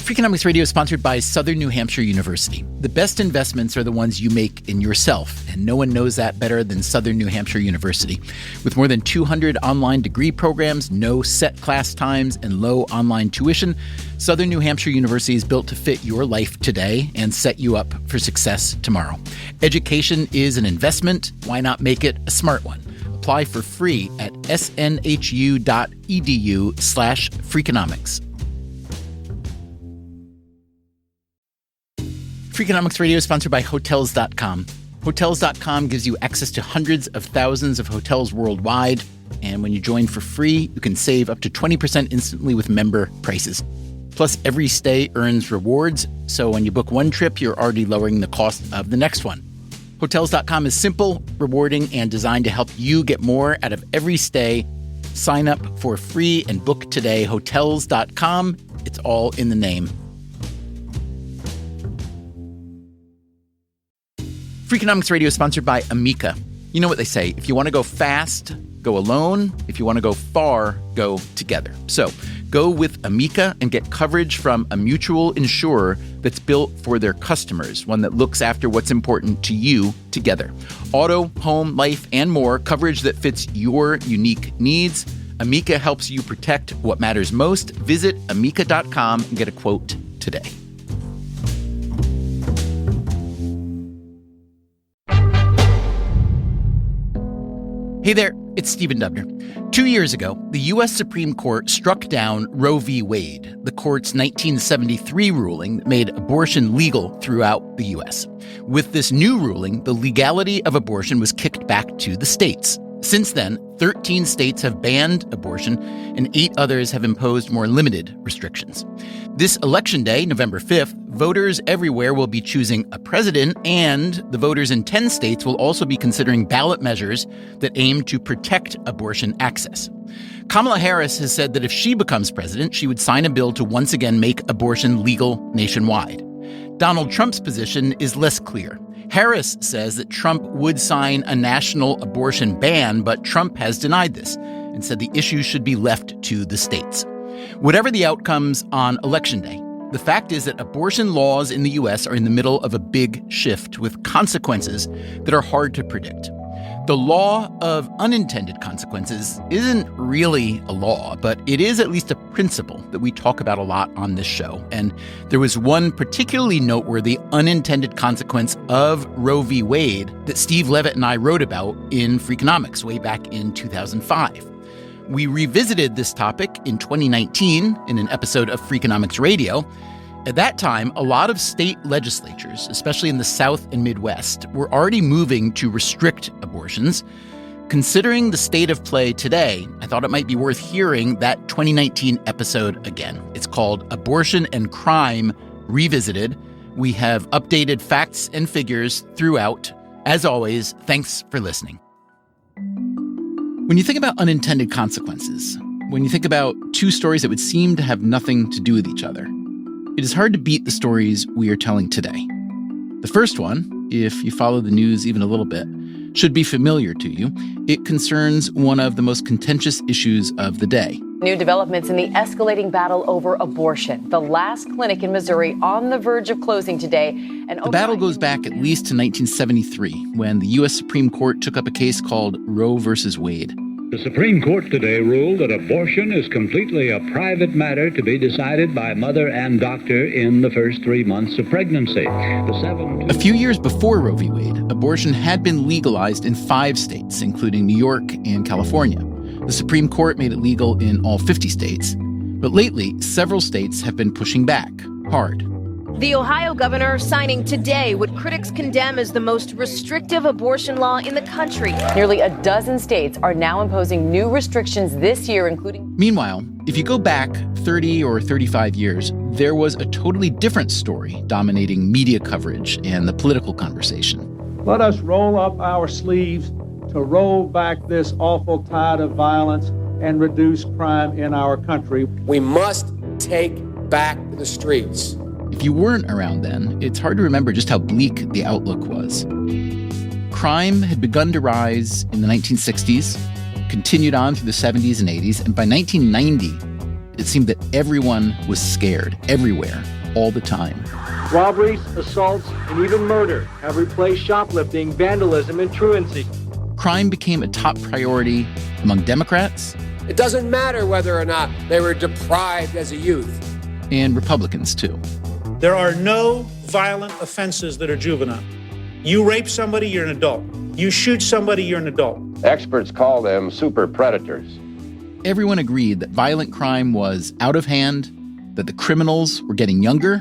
Freakonomics Radio is sponsored by Southern New Hampshire University. The best investments are the ones you make in yourself, and no one knows that better than Southern New Hampshire University. With more than 200 online degree programs, no set class times, and low online tuition, Southern New Hampshire University is built to fit your life today and set you up for success tomorrow. Education is an investment. Why not make it a smart one? Apply for free at snhu.edu/Freakonomics. Freakonomics Radio is sponsored by Hotels.com. Hotels.com gives you access to hundreds of thousands of hotels worldwide. And when you join for free, you can save up to 20% instantly with member prices. Plus, every stay earns rewards. So when you book one trip, you're already lowering the cost of the next one. Hotels.com is simple, rewarding, and designed to help you get more out of every stay. Sign up for free and book today. Hotels.com. It's all in the name. Freakonomics Radio is sponsored by Amica. You know what they say, if you want to go fast, go alone. If you want to go far, go together. So go with Amica and get coverage from a mutual insurer that's built for their customers, one that looks after what's important to you together. Auto, home, life, and more, coverage that fits your unique needs. Amica helps you protect what matters most. Visit amica.com and get a quote today. Hey there, it's Stephen Dubner. 2 years ago, the U.S. Supreme Court struck down Roe v. Wade, the court's 1973 ruling that made abortion legal throughout the U.S. With this new ruling, the legality of abortion was kicked back to the states. Since then, 13 states have banned abortion, and 8 others have imposed more limited restrictions. This election day, November 5th, voters everywhere will be choosing a president, and the voters in 10 states will also be considering ballot measures that aim to protect abortion access. Kamala Harris has said that if she becomes president, she would sign a bill to once again make abortion legal nationwide. Donald Trump's position is less clear. Harris says that Trump would sign a national abortion ban, but Trump has denied this and said the issue should be left to the states. Whatever the outcomes on Election Day, the fact is that abortion laws in the U.S. are in the middle of a big shift with consequences that are hard to predict. The law of unintended consequences isn't really a law, but it is at least a principle that we talk about a lot on this show. And there was one particularly noteworthy unintended consequence of Roe v. Wade that Steve Levitt and I wrote about in Freakonomics way back in 2005. We revisited this topic in 2019 in an episode of Freakonomics Radio. At that time, a lot of state legislatures, especially in the South and Midwest, were already moving to restrict abortions. Considering the state of play today, I thought it might be worth hearing that 2019 episode again. It's called Abortion and Crime Revisited. We have updated facts and figures throughout. As always, thanks for listening. When you think about unintended consequences, when you think about two stories that would seem to have nothing to do with each other, it is hard to beat the stories we are telling today. The first one, if you follow the news even a little bit, should be familiar to you. It concerns one of the most contentious issues of the day. New developments in the escalating battle over abortion. The last clinic in Missouri on the verge of closing today. The battle goes back at least to 1973, when the U.S. Supreme Court took up a case called Roe versus Wade. The Supreme Court today ruled that abortion is completely a private matter to be decided by mother and doctor in the first 3 months of pregnancy. A few years before Roe v. Wade, abortion had been legalized in 5 states, including New York and California. The Supreme Court made it legal in all 50 states. But lately, several states have been pushing back hard. The Ohio governor signing today what critics condemn as the most restrictive abortion law in the country. Nearly a dozen states are now imposing new restrictions this year, including... Meanwhile, if you go back 30 or 35 years, there was a totally different story dominating media coverage and the political conversation. Let us roll up our sleeves to roll back this awful tide of violence and reduce crime in our country. We must take back the streets. If you weren't around then, it's hard to remember just how bleak the outlook was. Crime had begun to rise in the 1960s, continued on through the 70s and 80s, and by 1990, it seemed that everyone was scared, everywhere. all the time. Robberies, assaults, and even murder have replaced shoplifting, vandalism, and truancy. Crime became a top priority among Democrats. It doesn't matter whether or not they were deprived as a youth. And Republicans, too. There are no violent offenses that are juvenile. You rape somebody, you're an adult. You shoot somebody, you're an adult. Experts call them super predators. Everyone agreed that violent crime was out of hand, that the criminals were getting younger,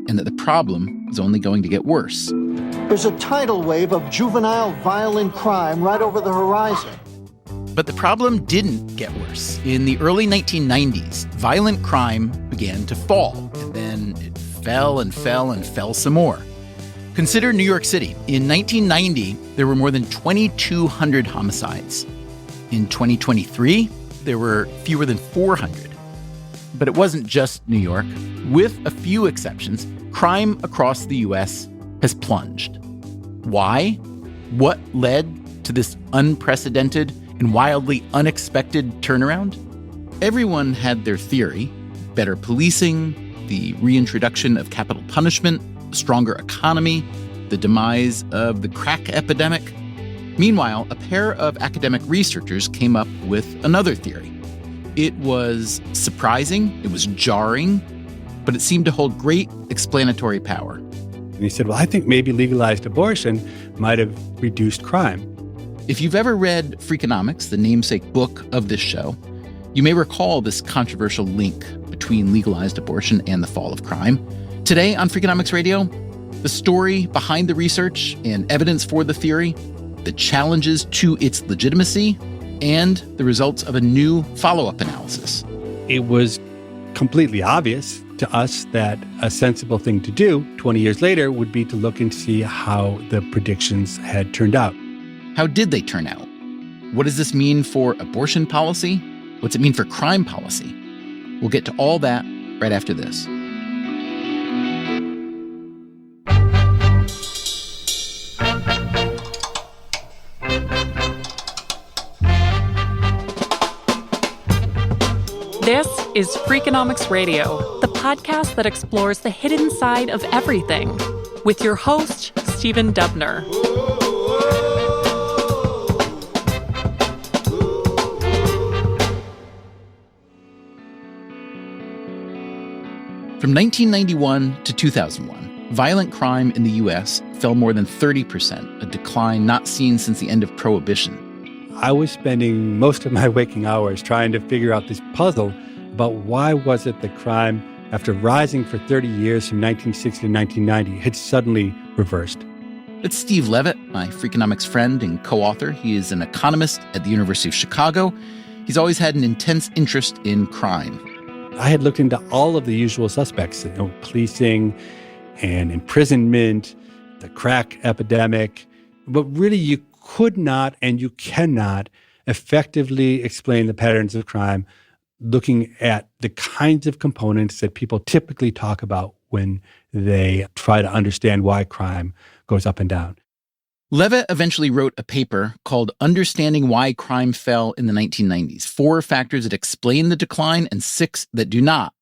and that the problem was only going to get worse. There's a tidal wave of juvenile violent crime right over the horizon. But the problem didn't get worse. In the early 1990s, violent crime began to fall, and then it fell and fell and fell some more. Consider New York City. In 1990, there were more than 2,200 homicides. In 2023, there were fewer than 400. But it wasn't just New York. With a few exceptions, crime across the U.S. has plunged. Why? What led to this unprecedented and wildly unexpected turnaround? Everyone had their theory: better policing, the reintroduction of capital punishment, a stronger economy, the demise of the crack epidemic. Meanwhile, a pair of academic researchers came up with another theory. It was surprising, it was jarring, but it seemed to hold great explanatory power. And he said, well, I think maybe legalized abortion might have reduced crime. If you've ever read Freakonomics, the namesake book of this show, you may recall this controversial link between legalized abortion and the fall of crime. Today on Freakonomics Radio, the story behind the research and evidence for the theory, the challenges to its legitimacy, and the results of a new follow-up analysis. It was completely obvious to us that a sensible thing to do 20 years later would be to look and see how the predictions had turned out. How did they turn out? What does this mean for abortion policy? What's it mean for crime policy? We'll get to all that right after this. This is Freakonomics Radio, the podcast that explores the hidden side of everything, with your host, Stephen Dubner. From 1991 to 2001, violent crime in the U.S. fell more than 30%, a decline not seen since the end of Prohibition. I was spending most of my waking hours trying to figure out this puzzle about why was it that crime, after rising for 30 years from 1960 to 1990, had suddenly reversed. It's Steve Levitt, my Freakonomics friend and co-author. He is an economist at the University of Chicago. He's always had an intense interest in crime. I had looked into all of the usual suspects, policing and imprisonment, the crack epidemic, but really you could not and you cannot effectively explain the patterns of crime looking at the kinds of components that people typically talk about when they try to understand why crime goes up and down. Levitt eventually wrote a paper called Understanding Why Crime Fell in the 1990s, 4 factors that explain the decline and 6 that do not.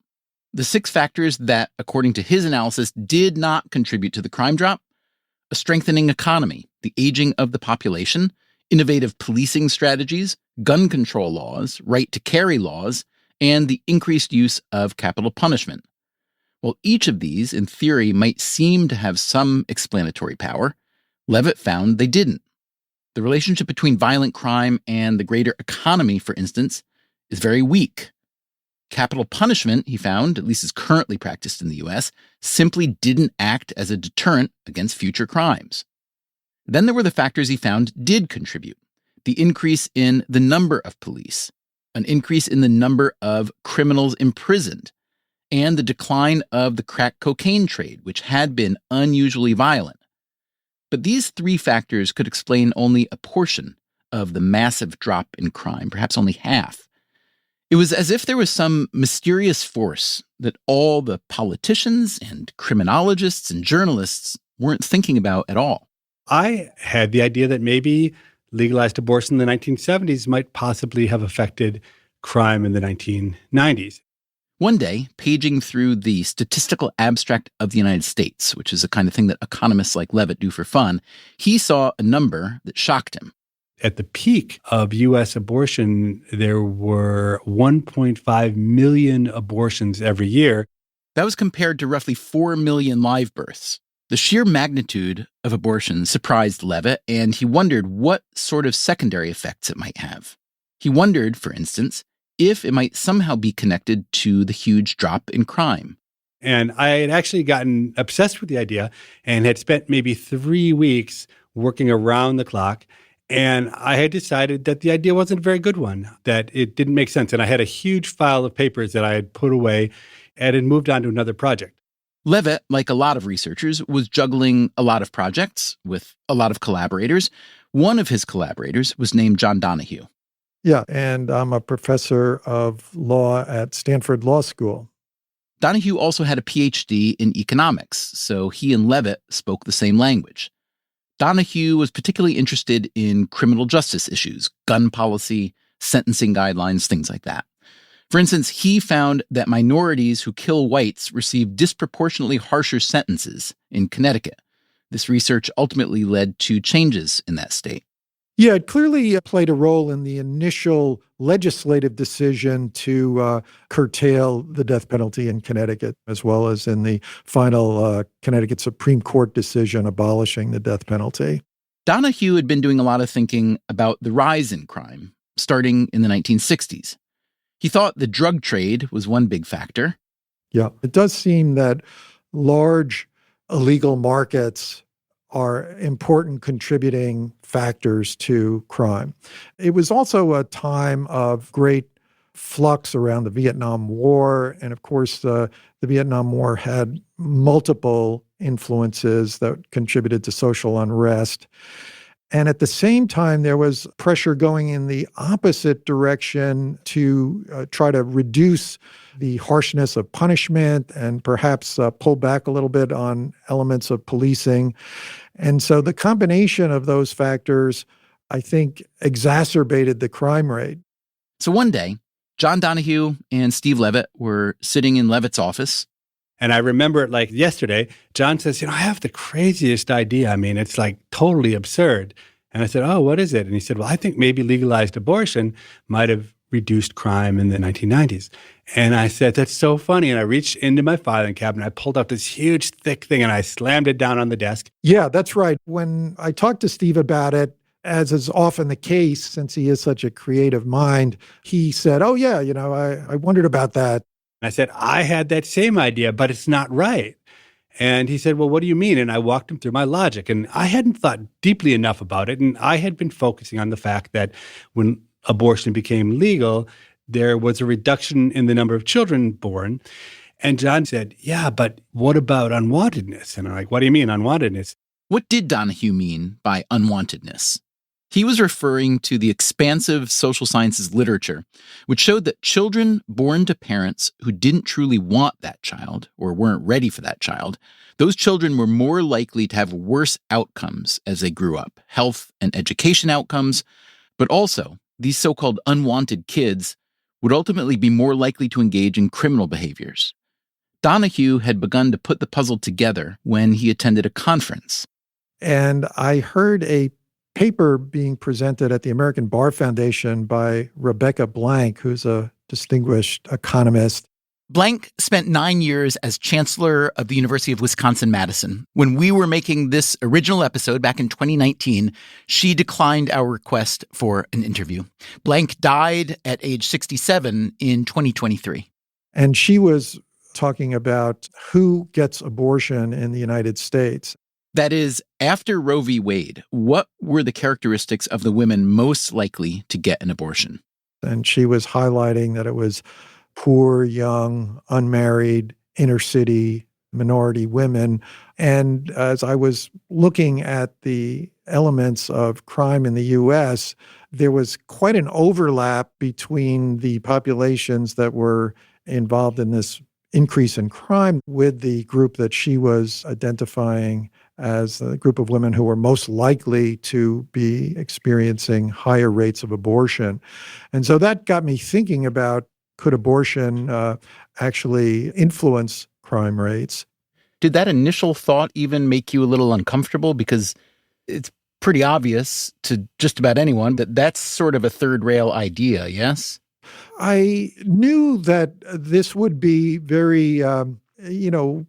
The 6 factors that, according to his analysis, did not contribute to the crime drop: a strengthening economy, the aging of the population, innovative policing strategies, gun control laws, right to carry laws, and the increased use of capital punishment. While each of these, in theory, might seem to have some explanatory power, Levitt found they didn't. The relationship between violent crime and the greater economy, for instance, is very weak. Capital punishment, he found, at least as currently practiced in the U.S., simply didn't act as a deterrent against future crimes. Then there were the factors he found did contribute: the increase in the number of police, an increase in the number of criminals imprisoned, and the decline of the crack cocaine trade, which had been unusually violent. But these 3 factors could explain only a portion of the massive drop in crime, perhaps only half. It was as if there was some mysterious force that all the politicians and criminologists and journalists weren't thinking about at all. I had the idea that maybe legalized abortion in the 1970s might possibly have affected crime in the 1990s. One day, paging through the Statistical Abstract of the United States, which is the kind of thing that economists like Levitt do for fun, he saw a number that shocked him. At the peak of U.S. abortion, there were 1.5 million abortions every year. That was compared to roughly 4 million live births. The sheer magnitude of abortion surprised Levitt, and he wondered what sort of secondary effects it might have. He wondered, for instance, if it might somehow be connected to the huge drop in crime. And I had actually gotten obsessed with the idea and had spent maybe 3 weeks working around the clock. And I had decided that the idea wasn't a very good one, that it didn't make sense. And I had a huge file of papers that I had put away and had moved on to another project. Levitt, like a lot of researchers, was juggling a lot of projects with a lot of collaborators. One of his collaborators was named John Donahue. Yeah, and I'm a professor of law at Stanford Law School. Donahue also had a PhD in economics, so he and Levitt spoke the same language. Donahue was particularly interested in criminal justice issues, gun policy, sentencing guidelines, things like that. For instance, he found that minorities who kill whites receive disproportionately harsher sentences in Connecticut. This research ultimately led to changes in that state. Yeah, it clearly played a role in the initial legislative decision to curtail the death penalty in Connecticut, as well as in the final Connecticut Supreme Court decision abolishing the death penalty. Donahue had been doing a lot of thinking about the rise in crime, starting in the 1960s. He thought the drug trade was one big factor. Yeah, it does seem that large illegal markets are important contributing factors to crime. It was also a time of great flux around the Vietnam War. And of course, the Vietnam War had multiple influences that contributed to social unrest. And at the same time, there was pressure going in the opposite direction to try to reduce the harshness of punishment and perhaps pull back a little bit on elements of policing. And so the combination of those factors, I think, exacerbated the crime rate. So one day, John Donahue and Steve Levitt were sitting in Levitt's office. And I remember it like yesterday. John says, I have the craziest idea. I mean, it's like totally absurd. And I said, oh, what is it? And he said, well, I think maybe legalized abortion might have reduced crime in the 1990s. And I said, that's so funny. And I reached into my filing cabinet. I pulled out this huge, thick thing, and I slammed it down on the desk. Yeah, that's right. When I talked to Steve about it, as is often the case, since he is such a creative mind, he said, oh, yeah, I wondered about that. I said, I had that same idea, but it's not right. And he said, well, what do you mean? And I walked him through my logic. And I hadn't thought deeply enough about it. And I had been focusing on the fact that when abortion became legal, there was a reduction in the number of children born. And John said, yeah, but what about unwantedness? And I'm like, what do you mean unwantedness? What did Donahue mean by unwantedness? He was referring to the expansive social sciences literature, which showed that children born to parents who didn't truly want that child or weren't ready for that child, those children were more likely to have worse outcomes as they grew up, health and education outcomes, but also these so-called unwanted kids would ultimately be more likely to engage in criminal behaviors. Donahue had begun to put the puzzle together when he attended a conference. And I heard a paper being presented at the American Bar Foundation by Rebecca Blank, who's a distinguished economist. Blank spent 9 years as chancellor of the University of Wisconsin-Madison. When we were making this original episode back in 2019, she declined our request for an interview. Blank died at age 67 in 2023. And she was talking about who gets abortion in the United States. That is, after Roe v. Wade, what were the characteristics of the women most likely to get an abortion? And she was highlighting that it was poor, young, unmarried, inner city, minority women. And as I was looking at the elements of crime in the U.S., there was quite an overlap between the populations that were involved in this increase in crime with the group that she was identifying as the group of women who were most likely to be experiencing higher rates of abortion. And so that got me thinking about could abortion actually influence crime rates? Did that initial thought even make you a little uncomfortable? Because it's pretty obvious to just about anyone that that's sort of a third rail idea, yes? I knew that this would be very,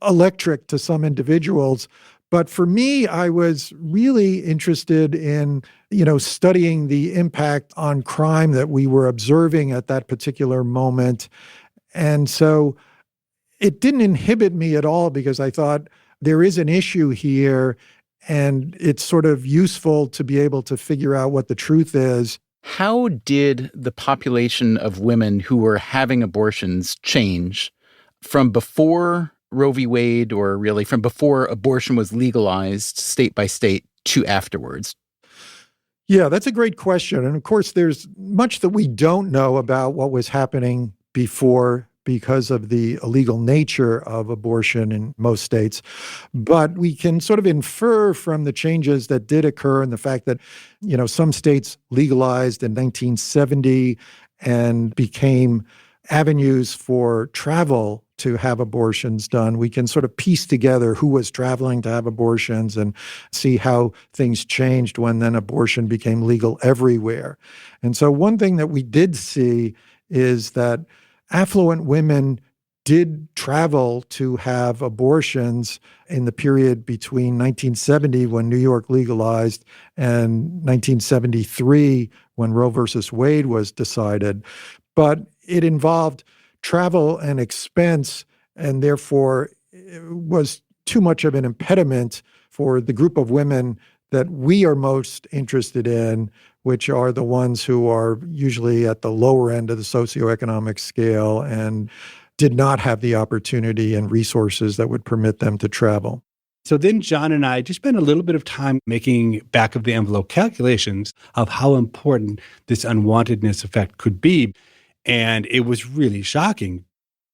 electric to some individuals. But for me, I was really interested in, studying the impact on crime that we were observing at that particular moment. And so it didn't inhibit me at all because I thought there is an issue here and it's sort of useful to be able to figure out what the truth is. How did the population of women who were having abortions change from before Roe v. Wade, or really from before abortion was legalized state by state, to afterwards? Yeah, that's a great question. And of course, there's much that we don't know about what was happening before because of the illegal nature of abortion in most states. But we can sort of infer from the changes that did occur and the fact that, some states legalized in 1970 and became avenues for travel to have abortions done. We can sort of piece together who was traveling to have abortions and see how things changed when then abortion became legal everywhere. And so one thing that we did see is that affluent women did travel to have abortions in the period between 1970, when New York legalized, and 1973, when Roe versus Wade was decided. But it involved travel and expense, and therefore it was too much of an impediment for the group of women that we are most interested in, which are the ones who are usually at the lower end of the socioeconomic scale and did not have the opportunity and resources that would permit them to travel. So then John and I just spent a little bit of time making back-of-the-envelope calculations of how important this unwantedness effect could be. And it was really shocking.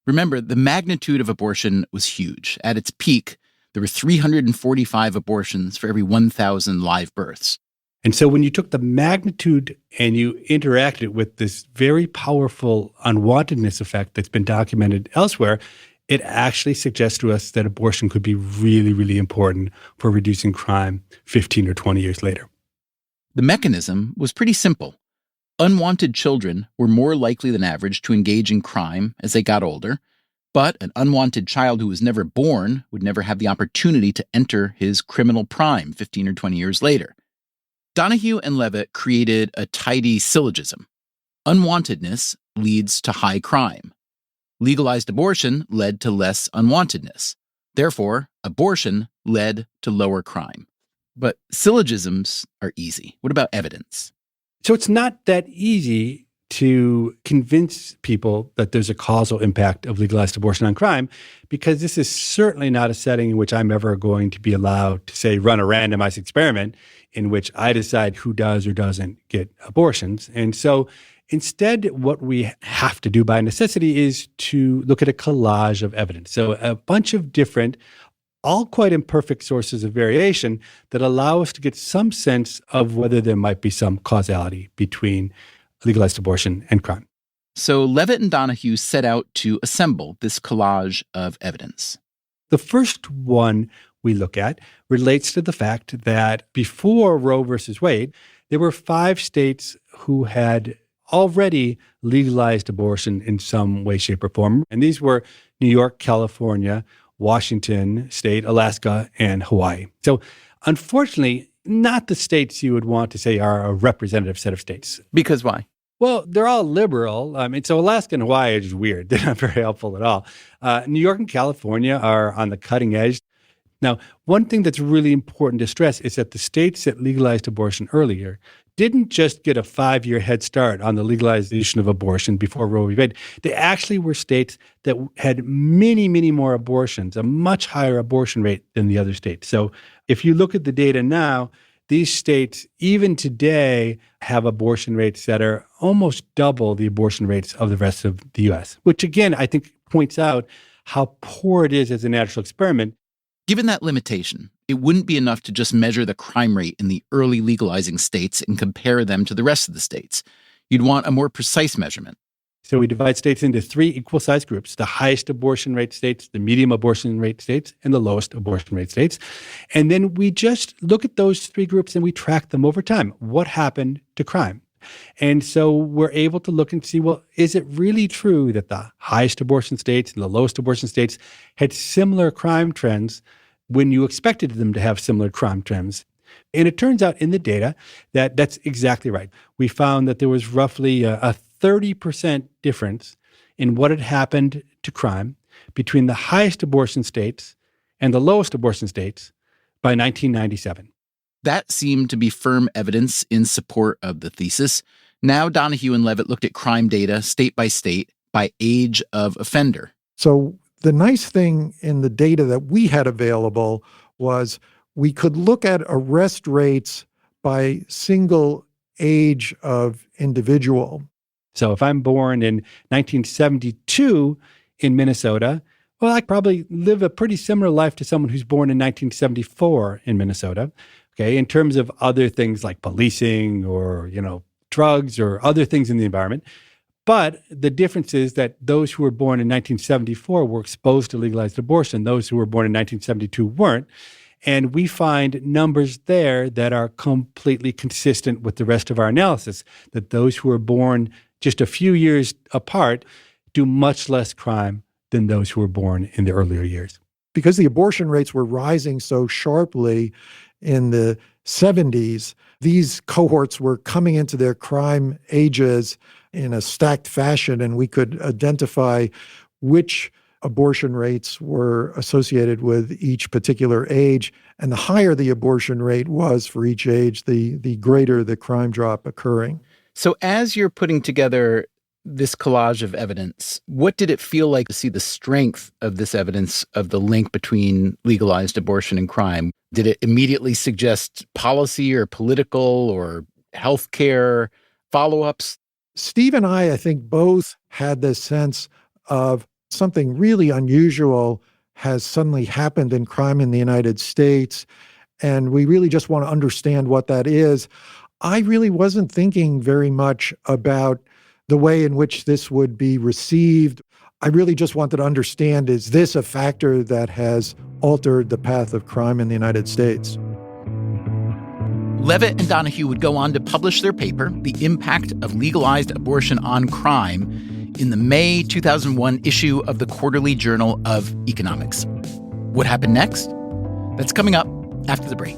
Remember, the magnitude of abortion was huge. At its peak, there were 345 abortions for every 1,000 live births. And so when you took the magnitude and you interacted with this very powerful unwantedness effect that's been documented elsewhere, it actually suggests to us that abortion could be really, really important for reducing crime 15 or 20 years later. The mechanism was pretty simple. Unwanted children were more likely than average to engage in crime as they got older, but an unwanted child who was never born would never have the opportunity to enter his criminal prime 15 or 20 years later. Donahue and Levitt created a tidy syllogism. Unwantedness leads to high crime. Legalized abortion led to less unwantedness. Therefore, abortion led to lower crime. But syllogisms are easy. What about evidence? So it's not that easy to convince people that there's a causal impact of legalized abortion on crime, because this is certainly not a setting in which I'm ever going to be allowed to, say, run a randomized experiment in which I decide who does or doesn't get abortions. And so instead, what we have to do by necessity is to look at a collage of evidence. So a bunch of different, all quite imperfect sources of variation that allow us to get some sense of whether there might be some causality between legalized abortion and crime. So Levitt and Donahue set out to assemble this collage of evidence. The first one we look at relates to the fact that before Roe versus Wade, there were 5 states who had already legalized abortion in some way, shape, or form. And these were New York, California, Washington State, Alaska, and Hawaii. So unfortunately, not the states you would want to say are a representative set of states. Because why? Well, they're all liberal. So Alaska and Hawaii are just weird. They're not very helpful at all. New York and California are on the cutting edge. Now, one thing that's really important to stress is that the states that legalized abortion earlier didn't just get a 5-year head start on the legalization of abortion before Roe v. Wade. They actually were states that had many, many more abortions, a much higher abortion rate than the other states. So if you look at the data now, these states, even today, have abortion rates that are almost double the abortion rates of the rest of the U.S., which again, I think points out how poor it is as a natural experiment. Given that limitation, it wouldn't be enough to just measure the crime rate in the early legalizing states and compare them to the rest of the states. You'd want a more precise measurement. So we divide states into 3 equal-sized groups: the highest abortion rate states, the medium abortion rate states, and the lowest abortion rate states. And then we just look at those 3 groups and we track them over time. What happened to crime? And so we're able to look and see, well, is it really true that the highest abortion states and the lowest abortion states had similar crime trends when you expected them to have similar crime trends? And it turns out in the data that that's exactly right. We found that there was roughly a 30% difference in what had happened to crime between the highest abortion states and the lowest abortion states by 1997. That seemed to be firm evidence in support of the thesis. Now Donahue and Levitt looked at crime data state by age of offender. So the nice thing in the data that we had available was we could look at arrest rates by single age of individual. So if I'm born in 1972 in Minnesota, well, I probably live a pretty similar life to someone who's born in 1974 in Minnesota. Okay, in terms of other things like policing or, drugs or other things in the environment. But the difference is that those who were born in 1974 were exposed to legalized abortion. Those who were born in 1972 weren't. And we find numbers there that are completely consistent with the rest of our analysis, that those who were born just a few years apart do much less crime than those who were born in the earlier years. Because the abortion rates were rising so sharply in the 70s, these cohorts were coming into their crime ages in a stacked fashion, and we could identify which abortion rates were associated with each particular age. And the higher the abortion rate was for each age, the greater the crime drop occurring. So as you're putting together this collage of evidence, what did it feel like to see the strength of this evidence of the link between legalized abortion and crime? Did it immediately suggest policy or political or healthcare follow-ups? Steve and I think, both had this sense of something really unusual has suddenly happened in crime in the United States, and we really just want to understand what that is. I really wasn't thinking very much about the way in which this would be received. I really just wanted to understand, is this a factor that has altered the path of crime in the United States? Levitt and Donahue would go on to publish their paper, The Impact of Legalized Abortion on Crime, in the May 2001 issue of the Quarterly Journal of Economics. What happened next? That's coming up after the break.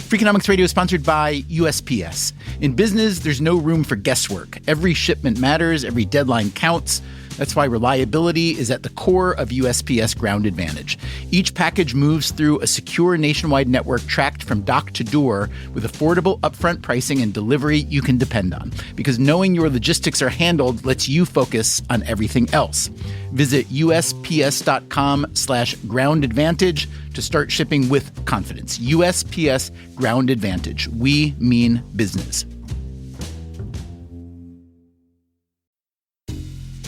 Freakonomics Radio is sponsored by USPS. In business, there's no room for guesswork. Every shipment matters, every deadline counts. That's why reliability is at the core of USPS Ground Advantage. Each package moves through a secure nationwide network tracked from dock to door with affordable upfront pricing and delivery you can depend on. Because knowing your logistics are handled lets you focus on everything else. Visit USPS.com/Ground Advantage to start shipping with confidence. USPS Ground Advantage. We mean business.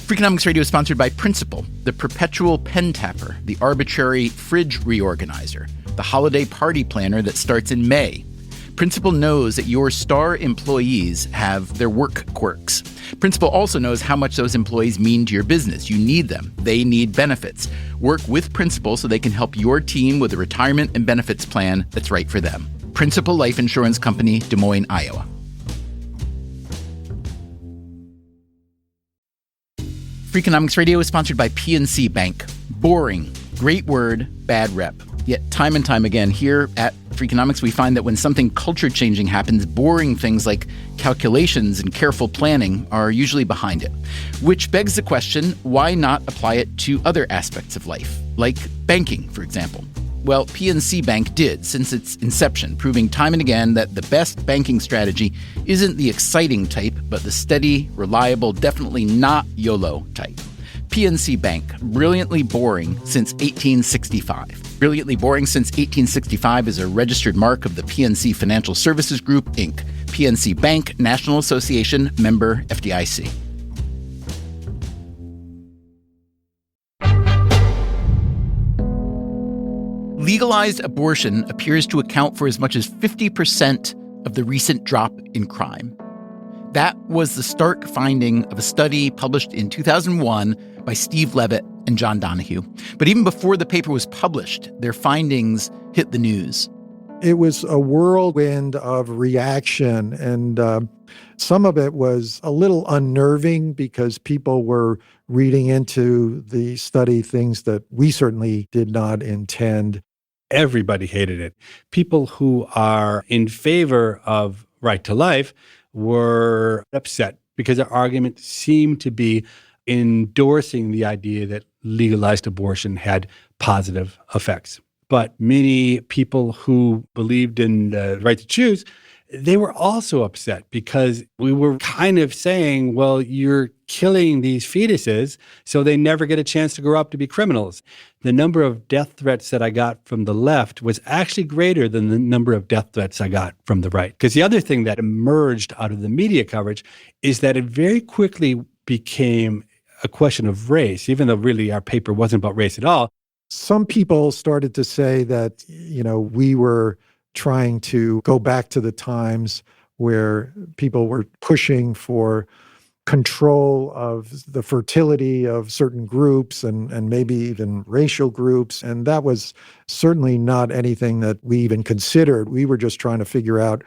Freakonomics Radio is sponsored by Principal, the perpetual pen tapper, the arbitrary fridge reorganizer, the holiday party planner that starts in May. Principal knows that your star employees have their work quirks. Principal also knows how much those employees mean to your business. You need them. They need benefits. Work with Principal so they can help your team with a retirement and benefits plan that's right for them. Principal Life Insurance Company, Des Moines, Iowa. Freakonomics Radio is sponsored by PNC Bank. Boring, great word, bad rep. Yet time and time again here at Freakonomics, we find that when something culture-changing happens, boring things like calculations and careful planning are usually behind it. Which begs the question, why not apply it to other aspects of life, like banking, for example? Well, PNC Bank did since its inception, proving time and again that the best banking strategy isn't the exciting type, but the steady, reliable, definitely not YOLO type. PNC Bank, brilliantly boring since 1865. Brilliantly boring since 1865 is a registered mark of the PNC Financial Services Group, Inc. PNC Bank, National Association, member FDIC. Legalized abortion appears to account for as much as 50% of the recent drop in crime. That was the stark finding of a study published in 2001 by Steve Levitt and John Donahue. But even before the paper was published, their findings hit the news. It was a whirlwind of reaction, and some of it was a little unnerving because people were reading into the study things that we certainly did not intend. Everybody hated it. People who are in favor of right to life were upset because their argument seemed to be endorsing the idea that legalized abortion had positive effects. But many people who believed in the right to choose, they were also upset because we were kind of saying, well, you're killing these fetuses, so they never get a chance to grow up to be criminals. The number of death threats that I got from the left was actually greater than the number of death threats I got from the right. Because the other thing that emerged out of the media coverage is that it very quickly became a question of race, even though really our paper wasn't about race at all. Some people started to say that, we were trying to go back to the times where people were pushing for control of the fertility of certain groups and maybe even racial groups. And that was certainly not anything that we even considered. We were just trying to figure out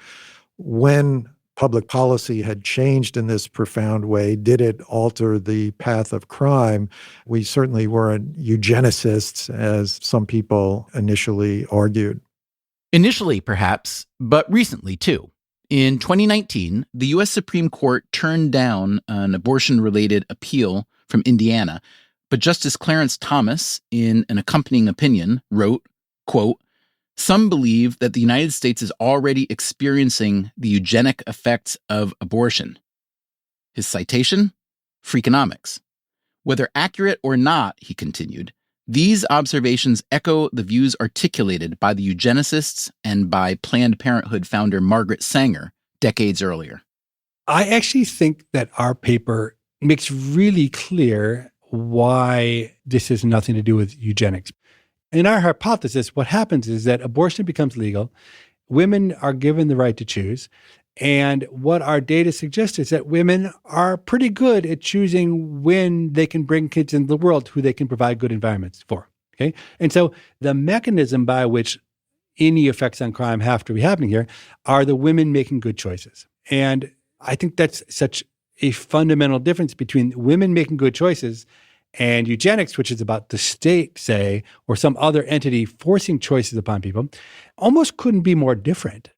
when public policy had changed in this profound way. Did it alter the path of crime? We certainly weren't eugenicists, as some people initially argued. Initially, perhaps, but recently, too. In 2019, the U.S. Supreme Court turned down an abortion-related appeal from Indiana, but Justice Clarence Thomas, in an accompanying opinion, wrote, quote, "Some believe that the United States is already experiencing the eugenic effects of abortion." His citation? Freakonomics. Whether accurate or not, he continued, these observations echo the views articulated by the eugenicists and by Planned Parenthood founder Margaret Sanger decades earlier. I actually think that our paper makes really clear why this has nothing to do with eugenics. In our hypothesis, what happens is that abortion becomes legal, women are given the right to choose, and what our data suggests is that women are pretty good at choosing when they can bring kids into the world who they can provide good environments for. Okay? And so the mechanism by which any effects on crime have to be happening here are the women making good choices. And I think that's such a fundamental difference between women making good choices and eugenics, which is about the state, say, or some other entity forcing choices upon people, almost couldn't be more different.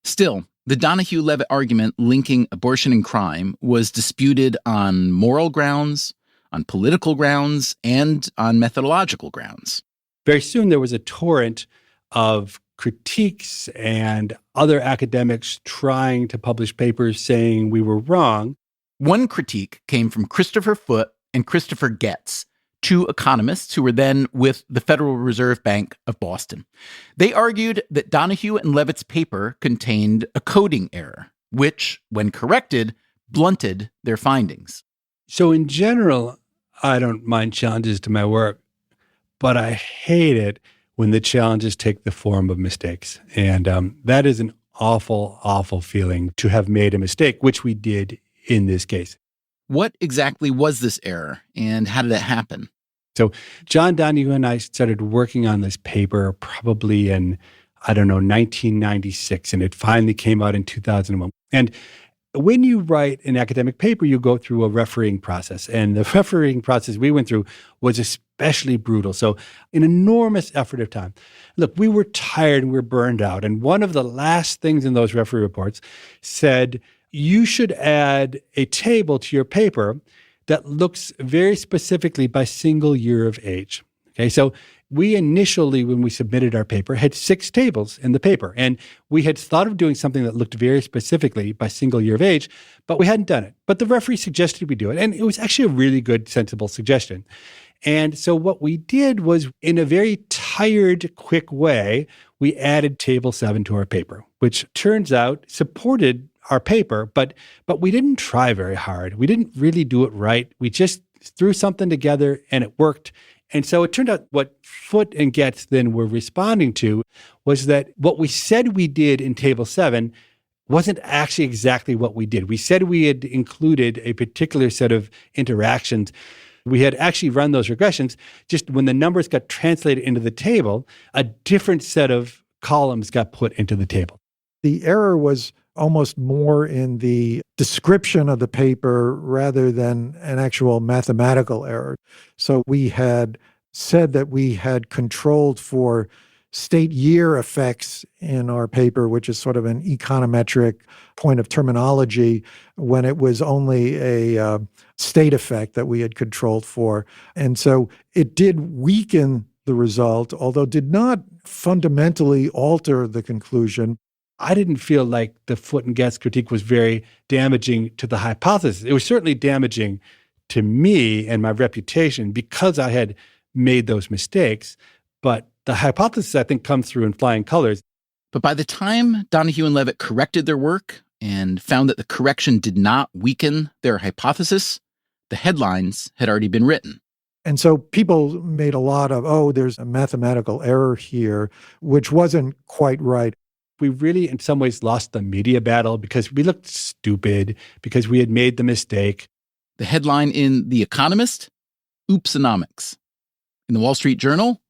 Still, the Donahue-Levitt argument linking abortion and crime was disputed on moral grounds, on political grounds, and on methodological grounds. Very soon there was a torrent of critiques and other academics trying to publish papers saying we were wrong. One critique came from Christopher Foote and Christopher Getz, two economists who were then with the Federal Reserve Bank of Boston. They argued that Donahue and Levitt's paper contained a coding error, which, when corrected, blunted their findings. So in general, I don't mind challenges to my work, but I hate it when the challenges take the form of mistakes. And that is an awful, awful feeling to have made a mistake, which we did in this case. What exactly was this error, and how did it happen? So John Donahue and I started working on this paper probably in, 1996, and it finally came out in 2001. And when you write an academic paper, you go through a refereeing process. And the refereeing process we went through was especially brutal. So an enormous effort of time. Look, we were tired and we were burned out. And one of the last things in those referee reports said, you should add a table to your paper that looks very specifically by single year of age. Okay, so we initially, when we submitted our paper, had 6 tables in the paper. And we had thought of doing something that looked very specifically by single year of age, but we hadn't done it. But the referee suggested we do it. And it was actually a really good, sensible suggestion. And so what we did was, in a very tired, quick way, we added table 7 to our paper, which turns out supported our paper, but we didn't try very hard. We didn't really do it right. We just threw something together and it worked. And so it turned out what Foote and Getz then were responding to was that what we said we did in table 7 wasn't actually exactly what we did. We said we had included a particular set of interactions. We had actually run those regressions. Just when the numbers got translated into the table, a different set of columns got put into the table. The error was almost more in the description of the paper rather than an actual mathematical error. So we had said that we had controlled for state year effects in our paper, which is sort of an econometric point of terminology, when it was only a state effect that we had controlled for. And so it did weaken the result, although did not fundamentally alter the conclusion. I didn't feel like the Foote and Getz critique was very damaging to the hypothesis. It was certainly damaging to me and my reputation because I had made those mistakes. But the hypothesis, I think, comes through in flying colors. But by the time Donahue and Levitt corrected their work and found that the correction did not weaken their hypothesis, the headlines had already been written. And so people made a lot of, there's a mathematical error here, which wasn't quite right. We really, in some ways, lost the media battle because we looked stupid, because we had made the mistake. The headline in The Economist, Oopsonomics. In the Wall Street Journal,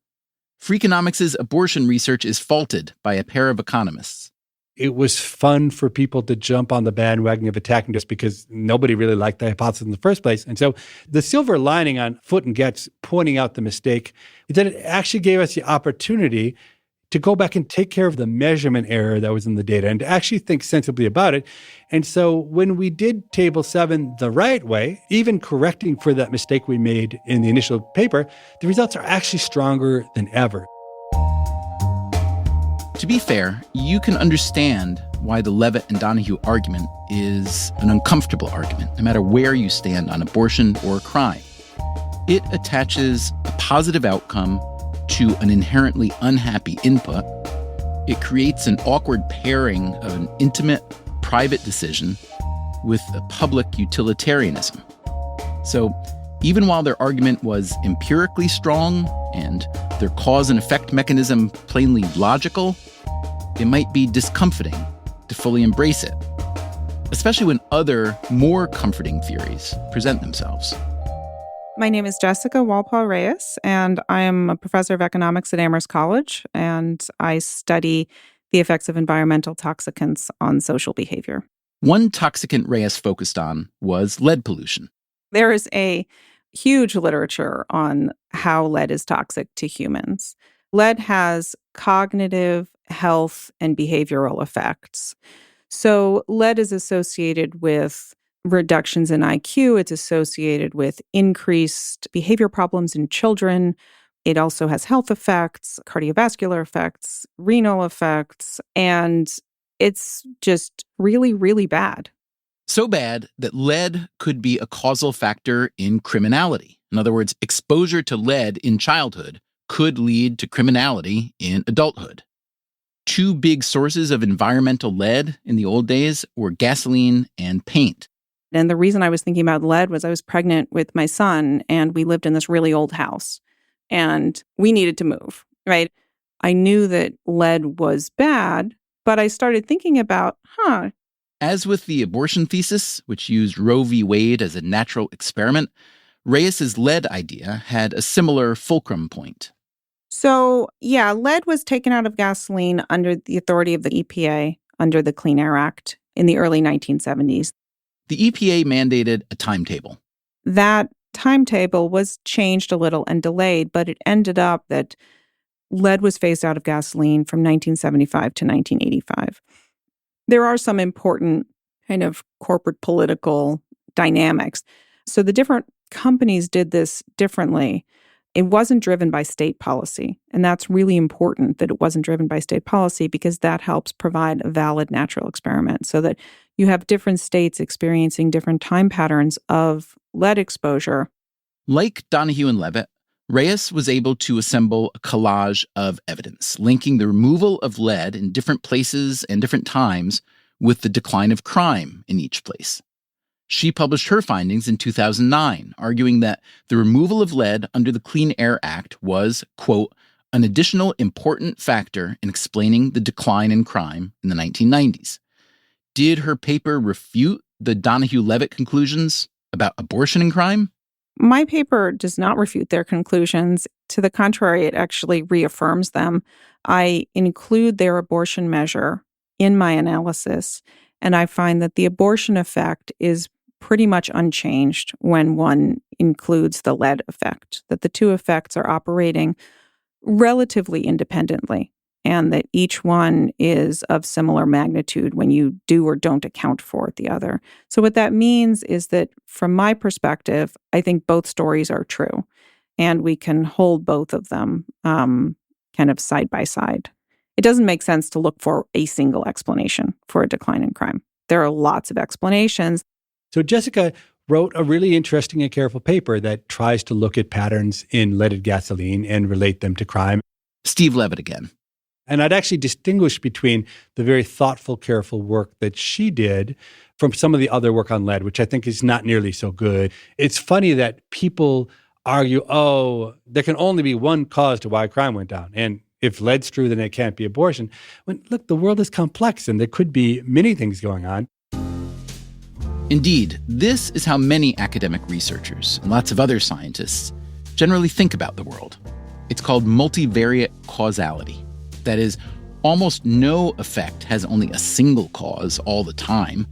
Freakonomics' abortion research is faulted by a pair of economists. It was fun for people to jump on the bandwagon of attacking us because nobody really liked the hypothesis in the first place. And so the silver lining on Foote and Getz pointing out the mistake is that it actually gave us the opportunity to go back and take care of the measurement error that was in the data and to actually think sensibly about it. And so when we did Table 7 the right way, even correcting for that mistake we made in the initial paper, the results are actually stronger than ever. To be fair, you can understand why the Levitt and Donahue argument is an uncomfortable argument, no matter where you stand on abortion or crime. It attaches a positive outcome to an inherently unhappy input. It creates an awkward pairing of an intimate, private decision with a public utilitarianism. So even while their argument was empirically strong and their cause and effect mechanism plainly logical, it might be discomforting to fully embrace it, especially when other, more comforting theories present themselves. My name is Jessica Walpole-Reyes, and I am a professor of economics at Amherst College, and I study the effects of environmental toxicants on social behavior. One toxicant Reyes focused on was lead pollution. There is a huge literature on how lead is toxic to humans. Lead has cognitive, health, and behavioral effects. So lead is associated with reductions in IQ. It's associated with increased behavior problems in children. It also has health effects, cardiovascular effects, renal effects, and it's just really, really bad. So bad that lead could be a causal factor in criminality. In other words, exposure to lead in childhood could lead to criminality in adulthood. Two big sources of environmental lead in the old days were gasoline and paint. And the reason I was thinking about lead was I was pregnant with my son, and we lived in this really old house, and we needed to move, right? I knew that lead was bad, but I started thinking about, As with the abortion thesis, which used Roe v. Wade as a natural experiment, Reyes's lead idea had a similar fulcrum point. So, lead was taken out of gasoline under the authority of the EPA under the Clean Air Act in the early 1970s. The EPA mandated a timetable. That timetable was changed a little and delayed, but it ended up that lead was phased out of gasoline from 1975 to 1985. There are some important kind of corporate political dynamics. So the different companies did this differently. It wasn't driven by state policy, and that's really important that it wasn't driven by state policy because that helps provide a valid natural experiment so that you have different states experiencing different time patterns of lead exposure. Like Donahue and Levitt, Reyes was able to assemble a collage of evidence linking the removal of lead in different places and different times with the decline of crime in each place. She published her findings in 2009, arguing that the removal of lead under the Clean Air Act was, quote, an additional important factor in explaining the decline in crime in the 1990s. Did her paper refute the Donahue-Levitt conclusions about abortion and crime? My paper does not refute their conclusions. To the contrary, it actually reaffirms them. I include their abortion measure in my analysis, and I find that the abortion effect is pretty much unchanged when one includes the lead effect, that the two effects are operating relatively independently, and that each one is of similar magnitude when you do or don't account for the other. So what that means is that from my perspective, I think both stories are true, and we can hold both of them kind of side by side. It doesn't make sense to look for a single explanation for a decline in crime. There are lots of explanations. So Jessica wrote a really interesting and careful paper that tries to look at patterns in leaded gasoline and relate them to crime. Steve Levitt again. And I'd actually distinguish between the very thoughtful, careful work that she did from some of the other work on lead, which I think is not nearly so good. It's funny that people argue, there can only be one cause to why crime went down. And if lead's true, then it can't be abortion. When, look, the world is complex and there could be many things going on. Indeed, this is how many academic researchers and lots of other scientists generally think about the world. It's called multivariate causality. That is, almost no effect has only a single cause all the time,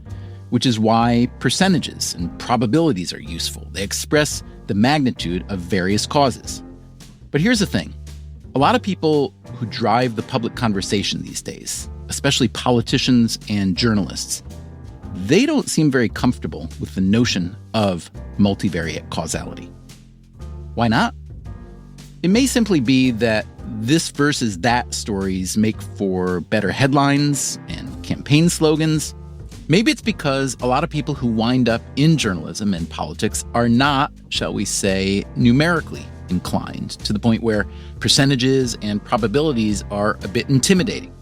which is why percentages and probabilities are useful. They express the magnitude of various causes. But here's the thing. A lot of people who drive the public conversation these days, especially politicians and journalists, they don't seem very comfortable with the notion of multivariate causality. Why not? It may simply be that this versus that stories make for better headlines and campaign slogans. Maybe it's because a lot of people who wind up in journalism and politics are not, shall we say, numerically inclined to the point where percentages and probabilities are a bit intimidating.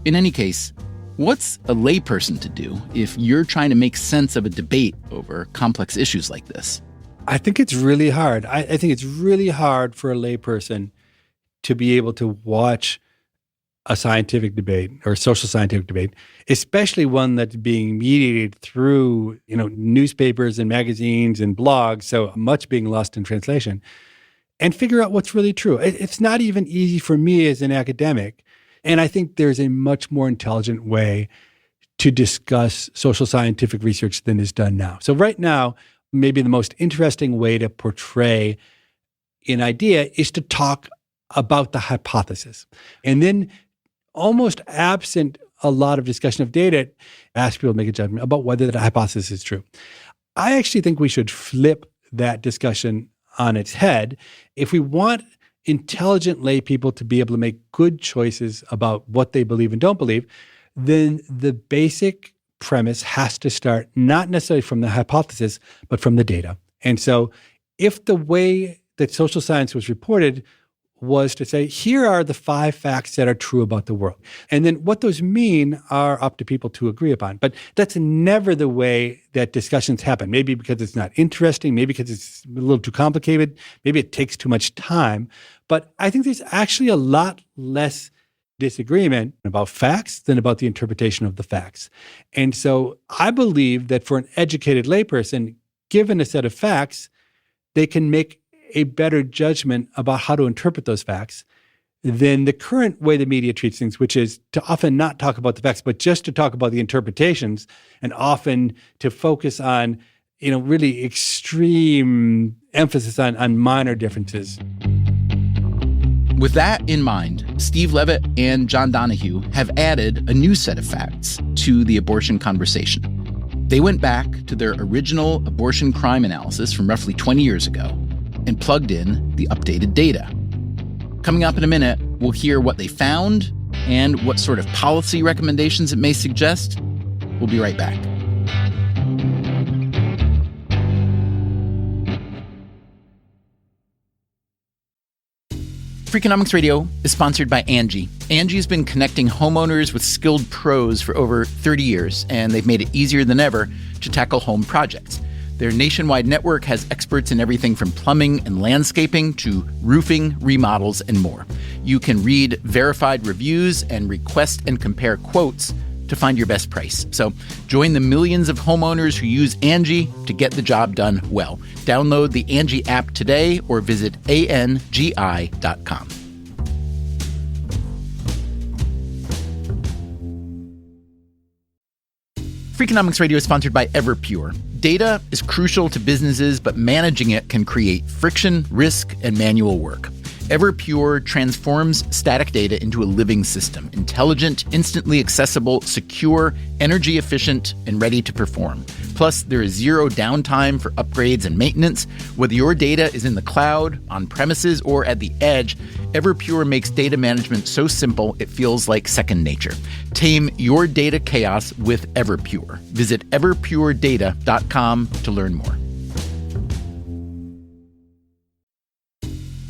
In any case, what's a layperson to do if you're trying to make sense of a debate over complex issues like this? I think it's really hard. I think it's really hard for a layperson to be able to watch a scientific debate or a social scientific debate, especially one that's being mediated through, newspapers and magazines and blogs, so much being lost in translation, and figure out what's really true. It's not even easy for me as an academic. And I think there's a much more intelligent way to discuss social scientific research than is done now. So right now, maybe the most interesting way to portray an idea is to talk about the hypothesis. And then almost absent a lot of discussion of data, ask people to make a judgment about whether the hypothesis is true. I actually think we should flip that discussion on its head. If we want intelligent lay people to be able to make good choices about what they believe and don't believe, then the basic premise has to start not necessarily from the hypothesis, but from the data. And so if the way that social science was reported was to say, here are the 5 facts that are true about the world. And then what those mean are up to people to agree upon. But that's never the way that discussions happen. Maybe because it's not interesting, maybe because it's a little too complicated, maybe it takes too much time. But I think there's actually a lot less disagreement about facts than about the interpretation of the facts. And so I believe that for an educated layperson, given a set of facts, they can make a better judgment about how to interpret those facts than the current way the media treats things, which is to often not talk about the facts, but just to talk about the interpretations, and often to focus on, really extreme emphasis on minor differences. With that in mind, Steve Levitt and John Donahue have added a new set of facts to the abortion conversation. They went back to their original abortion crime analysis from roughly 20 years ago and plugged in the updated data. Coming up in a minute, we'll hear what they found and what sort of policy recommendations it may suggest. We'll be right back. Freakonomics Radio is sponsored by Angie. Angie's been connecting homeowners with skilled pros for over 30 years, and they've made it easier than ever to tackle home projects. Their nationwide network has experts in everything from plumbing and landscaping to roofing, remodels, and more. You can read verified reviews and request and compare quotes to find your best price. So join the millions of homeowners who use Angie to get the job done well. Download the Angie app today or visit ANGI.com. Freakonomics Radio is sponsored by Everpure. Data is crucial to businesses, but managing it can create friction, risk, and manual work. Everpure transforms static data into a living system, intelligent, instantly accessible, secure, energy efficient, and ready to perform. Plus, there is zero downtime for upgrades and maintenance. Whether your data is in the cloud, on premises, or at the edge, Everpure makes data management so simple it feels like second nature. Tame your data chaos with Everpure. Visit everpuredata.com to learn more.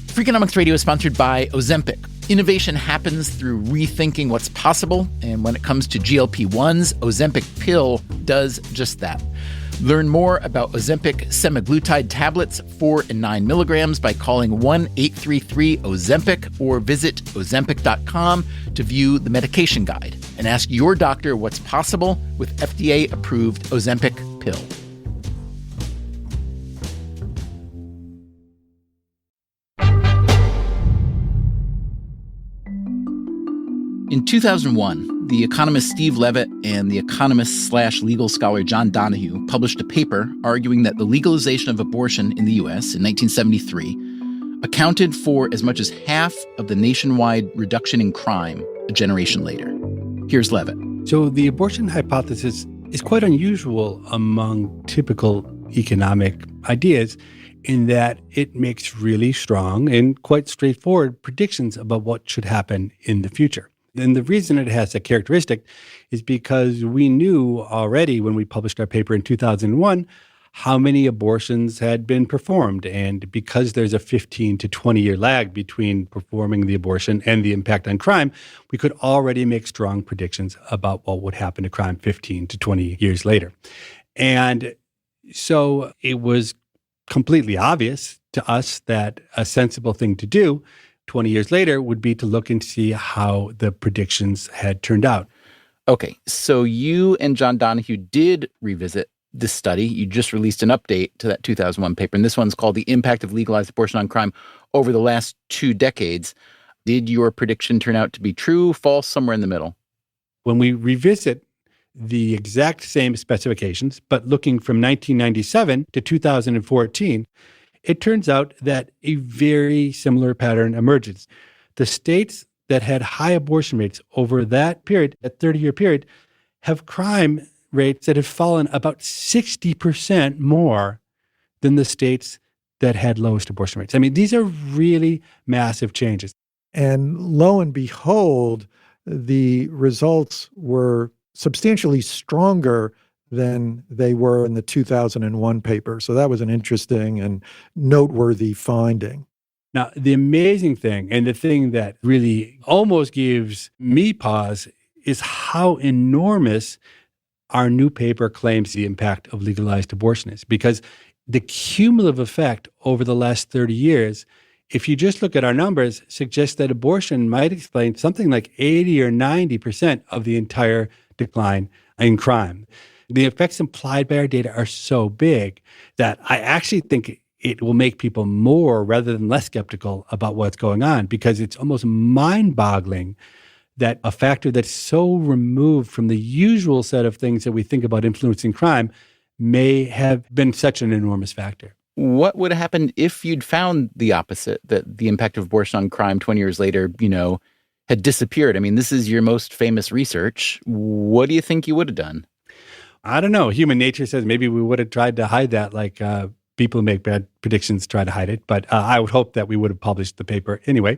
Freakonomics Radio is sponsored by Ozempic. Innovation happens through rethinking what's possible, and when it comes to GLP-1s, Ozempic pill does just that. Learn more about Ozempic semaglutide tablets, 4 and 9 milligrams, by calling 1-833-OZEMPIC or visit Ozempic.com to view the medication guide and ask your doctor what's possible with FDA-approved Ozempic pill. In 2001, the economist Steve Levitt and the economist/legal scholar John Donahue published a paper arguing that the legalization of abortion in the U.S. in 1973 accounted for as much as half of the nationwide reduction in crime a generation later. Here's Levitt. So the abortion hypothesis is quite unusual among typical economic ideas in that it makes really strong and quite straightforward predictions about what should happen in the future. And the reason it has that characteristic is because we knew already when we published our paper in 2001 how many abortions had been performed. And because there's a 15 to 20-year lag between performing the abortion and the impact on crime, we could already make strong predictions about what would happen to crime 15 to 20 years later. And so it was completely obvious to us that a sensible thing to do 20 years later would be to look and see how the predictions had turned out. Okay, so you and John Donahue did revisit this study. You just released an update to that 2001 paper, and this one's called The Impact of Legalized Abortion on Crime Over the Last 2 Decades. Did your prediction turn out to be true, false, somewhere in the middle? When we revisit the exact same specifications, but looking from 1997 to 2014, it turns out that a very similar pattern emerges. The states that had high abortion rates over that period, that 30-year period, have crime rates that have fallen about 60% more than the states that had lowest abortion rates. I mean, these are really massive changes. And lo and behold, the results were substantially stronger than they were in the 2001 paper. So that was an interesting and noteworthy finding. Now, the amazing thing, and the thing that really almost gives me pause, is how enormous our new paper claims the impact of legalized abortion is. Because the cumulative effect over the last 30 years, if you just look at our numbers, suggests that abortion might explain something like 80 or 90% of the entire decline in crime. The effects implied by our data are so big that I actually think it will make people more rather than less skeptical about what's going on, because it's almost mind-boggling that a factor that's so removed from the usual set of things that we think about influencing crime may have been such an enormous factor. What would have happened if you'd found the opposite, that the impact of abortion on crime 20 years later, had disappeared? I mean, this is your most famous research. What do you think you would have done? I don't know. Human nature says maybe we would have tried to hide that, like people who make bad predictions try to hide it. But I would hope that we would have published the paper anyway,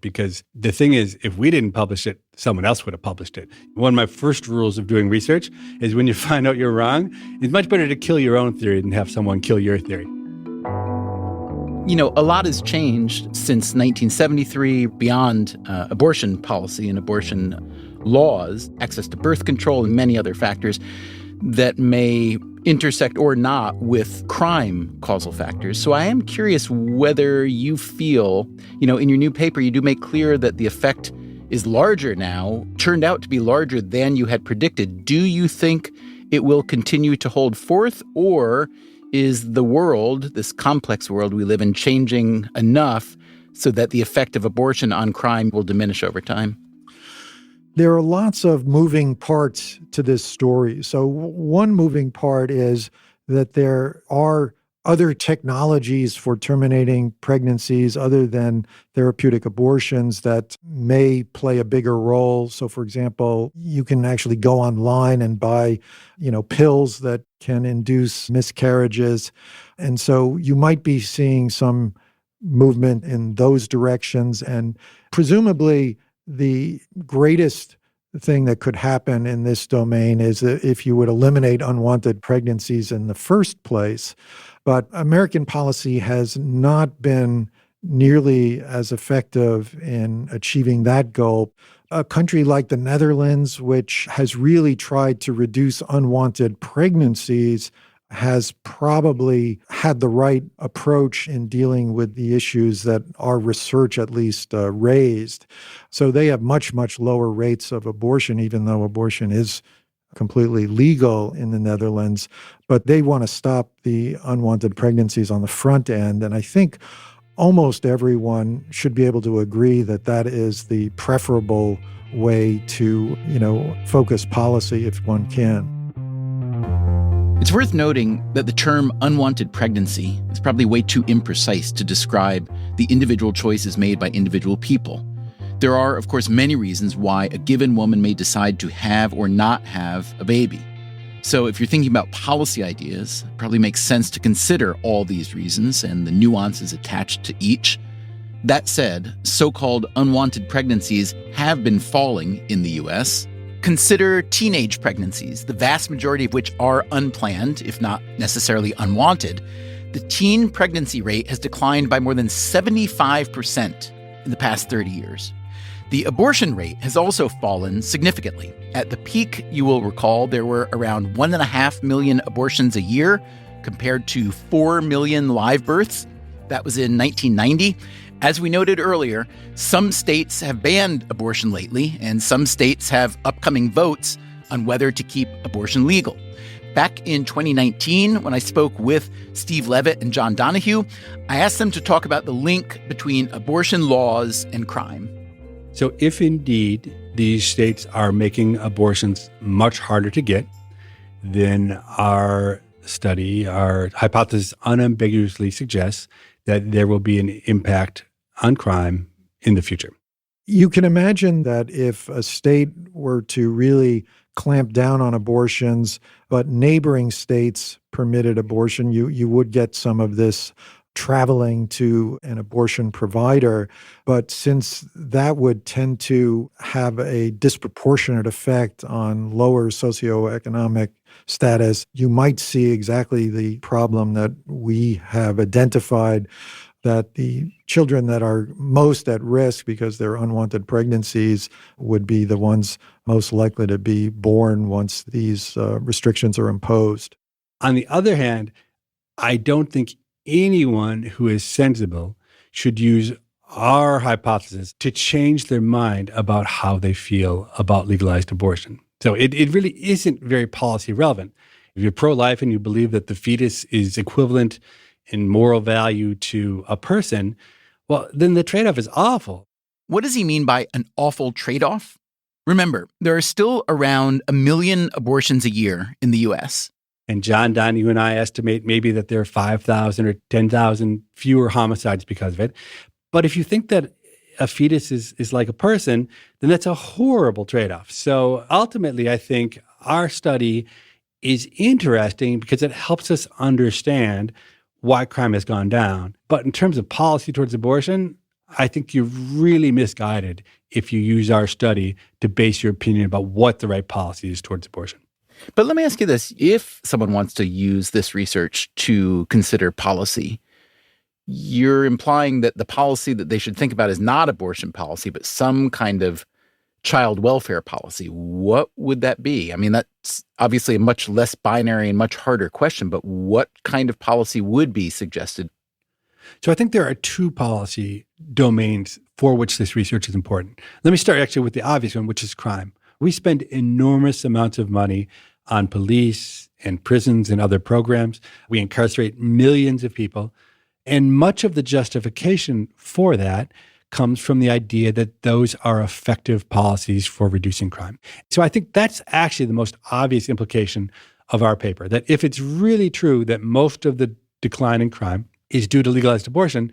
because the thing is, if we didn't publish it, someone else would have published it. One of my first rules of doing research is when you find out you're wrong, it's much better to kill your own theory than have someone kill your theory. A lot has changed since 1973 beyond abortion policy and abortion laws, access to birth control, and many other factors that may intersect or not with crime causal factors. So I am curious whether you feel, in your new paper, you do make clear that the effect is larger now, turned out to be larger than you had predicted. Do you think it will continue to hold forth, or is the world, this complex world we live in, changing enough so that the effect of abortion on crime will diminish over time? There are lots of moving parts to this story. So one moving part is that there are other technologies for terminating pregnancies other than therapeutic abortions that may play a bigger role. So, for example, you can actually go online and buy, pills that can induce miscarriages. And so you might be seeing some movement in those directions. And presumably the greatest thing that could happen in this domain is that if you would eliminate unwanted pregnancies in the first place. But American policy has not been nearly as effective in achieving that goal. A country like the Netherlands, which has really tried to reduce unwanted pregnancies, has probably had the right approach in dealing with the issues that our research at least raised. So they have much, much lower rates of abortion, even though abortion is completely legal in the Netherlands. But they want to stop the unwanted pregnancies on the front end. And I think almost everyone should be able to agree that that is the preferable way to, focus policy if one can. It's worth noting that the term unwanted pregnancy is probably way too imprecise to describe the individual choices made by individual people. There are, of course, many reasons why a given woman may decide to have or not have a baby. So if you're thinking about policy ideas, it probably makes sense to consider all these reasons and the nuances attached to each. That said, so-called unwanted pregnancies have been falling in the U.S. Consider teenage pregnancies, the vast majority of which are unplanned, if not necessarily unwanted. The teen pregnancy rate has declined by more than 75% in the past 30 years. The abortion rate has also fallen significantly. At the peak, you will recall, there were around 1.5 million abortions a year compared to 4 million live births. That was in 1990. As we noted earlier, some states have banned abortion lately, and some states have upcoming votes on whether to keep abortion legal. Back in 2019, when I spoke with Steve Levitt and John Donahue, I asked them to talk about the link between abortion laws and crime. So if indeed these states are making abortions much harder to get, then our study, our hypothesis unambiguously suggests that there will be an impact on crime in the future. You can imagine that if a state were to really clamp down on abortions, but neighboring states permitted abortion, you would get some of this traveling to an abortion provider. But since that would tend to have a disproportionate effect on lower socioeconomic status, you might see exactly the problem that we have identified, that the children that are most at risk because they're unwanted pregnancies would be the ones most likely to be born once these restrictions are imposed. On the other hand, I don't think anyone who is sensible should use our hypothesis to change their mind about how they feel about legalized abortion. So it really isn't very policy relevant. If you're pro-life and you believe that the fetus is equivalent in moral value to a person, well, then the trade-off is awful. What does he mean by an awful trade-off? Remember, there are still around 1 million abortions a year in the U.S. And John Donahue and I estimate maybe that there are 5,000 or 10,000 fewer homicides because of it. But if you think that a fetus is like a person, then that's a horrible trade-off. So ultimately, I think our study is interesting because it helps us understand why crime has gone down. But in terms of policy towards abortion, I think you're really misguided if you use our study to base your opinion about what the right policy is towards abortion. But let me ask you this. If someone wants to use this research to consider policy, you're implying that the policy that they should think about is not abortion policy, but some kind of child welfare policy. What would that be? I mean, that's obviously a much less binary and much harder question, but what kind of policy would be suggested? So I think there are two policy domains for which this research is important. Let me start actually with the obvious one, which is crime. We spend enormous amounts of money on police and prisons and other programs. We incarcerate millions of people. And much of the justification for that comes from the idea that those are effective policies for reducing crime. So I think that's actually the most obvious implication of our paper, that if it's really true that most of the decline in crime is due to legalized abortion,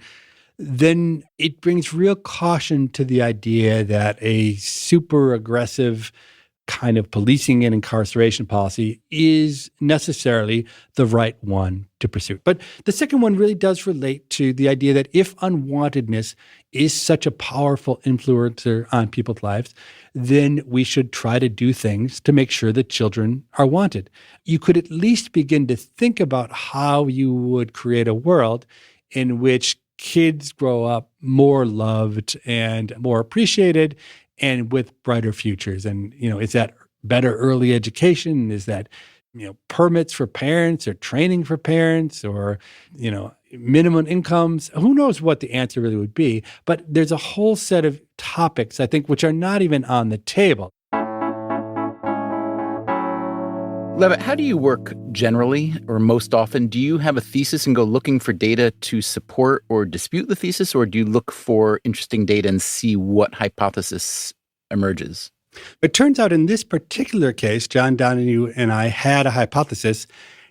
then it brings real caution to the idea that a super aggressive kind of policing and incarceration policy is necessarily the right one to pursue. But the second one really does relate to the idea that if unwantedness is such a powerful influencer on people's lives, then we should try to do things to make sure that children are wanted. You could at least begin to think about how you would create a world in which kids grow up more loved and more appreciated and with brighter futures. And, is that better early education? Is that, permits for parents or training for parents or, minimum incomes? Who knows what the answer really would be? But there's a whole set of topics, I think, which are not even on the table. Levitt, how do you work generally or most often? Do you have a thesis and go looking for data to support or dispute the thesis, or do you look for interesting data and see what hypothesis emerges? It turns out in this particular case, John Donahue and I had a hypothesis,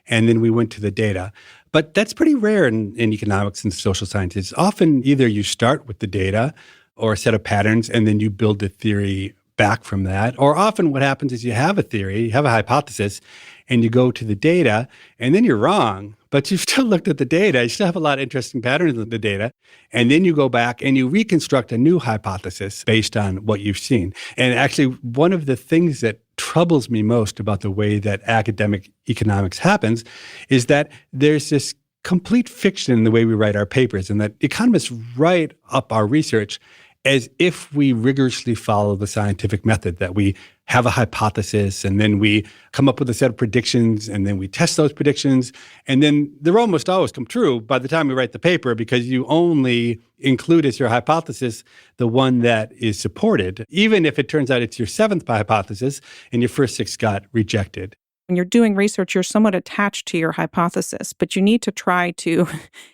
and then we went to the data. But that's pretty rare in economics and social sciences. Often either you start with the data or a set of patterns, and then you build a theory back from that. Or often what happens is you have a theory, you have a hypothesis, and you go to the data, and then you're wrong, but you've still looked at the data. You still have a lot of interesting patterns in the data. And then you go back and you reconstruct a new hypothesis based on what you've seen. And actually, one of the things that troubles me most about the way that academic economics happens is that there's this complete fiction in the way we write our papers, and that economists write up our research as if we rigorously follow the scientific method, that we have a hypothesis and then we come up with a set of predictions and then we test those predictions, and then they're almost always come true by the time we write the paper, because you only include as your hypothesis the one that is supported, even if it turns out it's your seventh hypothesis and your first six got rejected. When you're doing research, you're somewhat attached to your hypothesis, but you need to try to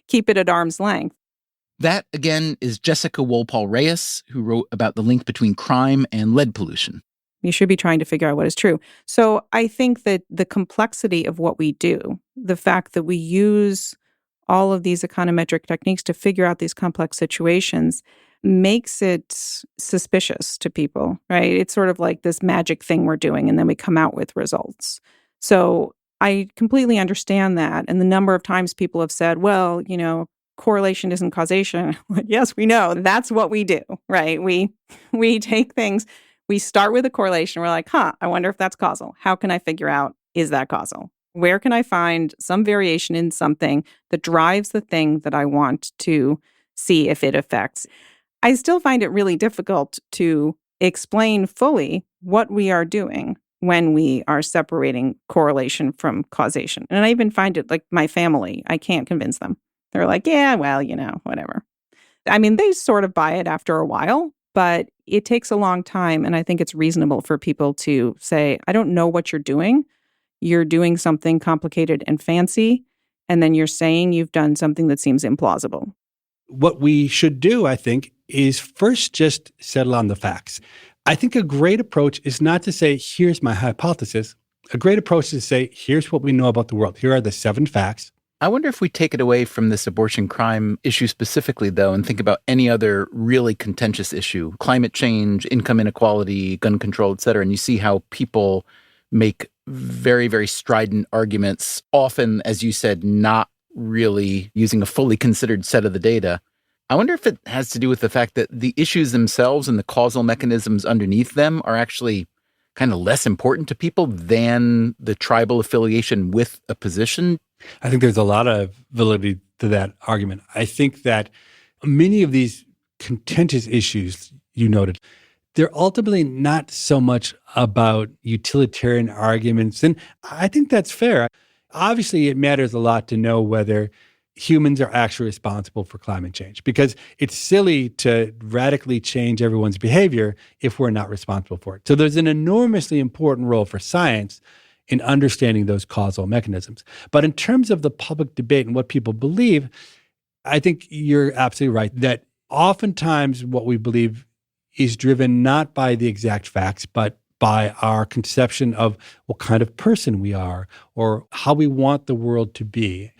keep it at arm's length. That, again, is Jessica Wolpaw-Reyes, who wrote about the link between crime and lead pollution. You should be trying to figure out what is true. So I think that the complexity of what we do, the fact that we use all of these econometric techniques to figure out these complex situations, makes it suspicious to people, right? It's sort of like this magic thing we're doing, and then we come out with results. So I completely understand that. And the number of times people have said, well, correlation isn't causation. Yes, we know. That's what we do, right? We take things, we start with a correlation. We're like, I wonder if that's causal. How can I figure out, is that causal? Where can I find some variation in something that drives the thing that I want to see if it affects? I still find it really difficult to explain fully what we are doing when we are separating correlation from causation. And I even find it like my family, I can't convince them. They're like, yeah, well, whatever. I mean, they sort of buy it after a while, but it takes a long time. And I think it's reasonable for people to say, I don't know what you're doing. You're doing something complicated and fancy. And then you're saying you've done something that seems implausible. What we should do, I think, is first just settle on the facts. I think a great approach is not to say, here's my hypothesis. A great approach is to say, here's what we know about the world. Here are the 7 facts. I wonder if we take it away from this abortion crime issue specifically, though, and think about any other really contentious issue, climate change, income inequality, gun control, et cetera, and you see how people make very, very strident arguments, often, as you said, not really using a fully considered set of the data. I wonder if it has to do with the fact that the issues themselves and the causal mechanisms underneath them are actually kind of less important to people than the tribal affiliation with a position. I think there's a lot of validity to that argument. I think that many of these contentious issues you noted, they're ultimately not so much about utilitarian arguments. And I think that's fair. Obviously, it matters a lot to know whether humans are actually responsible for climate change, because it's silly to radically change everyone's behavior if we're not responsible for it. So there's an enormously important role for science in understanding those causal mechanisms. But in terms of the public debate and what people believe, I think you're absolutely right that oftentimes what we believe is driven not by the exact facts, but by our conception of what kind of person we are or how we want the world to be.